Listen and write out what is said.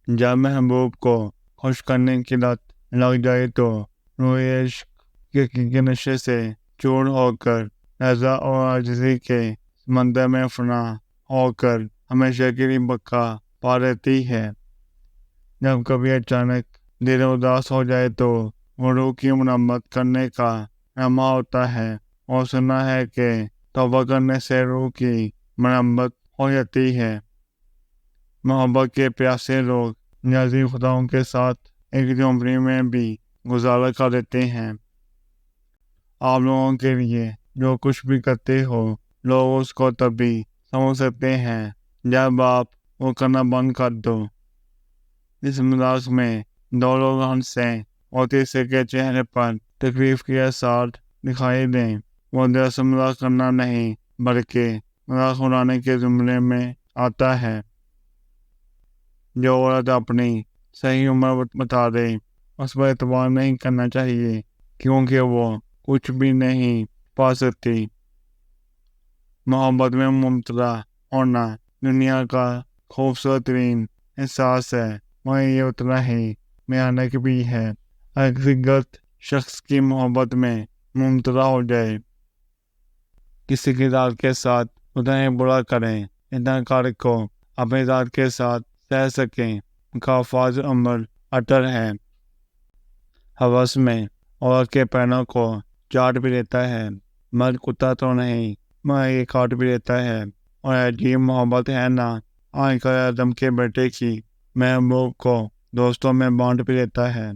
جب محبوب کو خوش کرنے کی لت لگ جائے تو روح عشق کے حقیقی نشے سے چور ہو کر رضا اور عاجزی کے سمندر میں فنا ہو کر ہمیشہ کے لیے بقا پا لیتی ہے۔ جب کبھی اچانک دل اداس ہو جائے تو وہ روح کی مرمت کرنے کا نغمہ ہوتا ہے، اور سنا ہے کہ توبہ کرنے سے روح کی مرمت ہو جاتی ہے۔ محبت کے پیاسے لوگ عظیم خداؤں کے ساتھ ایک جھونپڑی میں بھی گزارا کر دیتے ہیں۔ آپ لوگوں کے لیے جو کچھ بھی کرتے ہو، لوگ اس کو تبھی سمجھ سکتے ہیں جب آپ وہ کرنا بند کر دو۔ اس مذاق میں دو لوگ ہنسیں اور تیسرے کے چہرے پر تکلیف کے اثار دکھائی دیں، وہ دراصل مذاق کرنا نہیں بلکہ مذاق اڑانے کے زمرے میں آتا ہے۔ جو عورت اپنی صحیح عمر بتا دے اس پر اعتبار نہیں کرنا چاہیے، کیونکہ وہ کچھ بھی نہیں پا سکتی۔ محبت میں مبتلا ہونا دنیا کا خوبصورت ترین احساس ہے، مگر یہ اتنا ہی بھیانک بھی ہے۔ اگر کسی غلط شخص کی محبت میں مبتلا ہو جائے، کسی کی ذات کے ساتھ اتنا ہی برا کریں اتنا کر کو اپنی ذات کے ساتھ سہ سکیں، ان کا فاض عمل اٹر ہے۔ ہوس میں عورت کے پیروں کو چاٹ بھی لیتا ہے، مرد کتا تو نہیں مگر یہ کاٹ بھی لیتا ہے، اور عجیب محبت ہے نا آئکر اعظم کے بیٹے کی، محبوب کو دوستوں میں بانٹ بھی لیتا ہے۔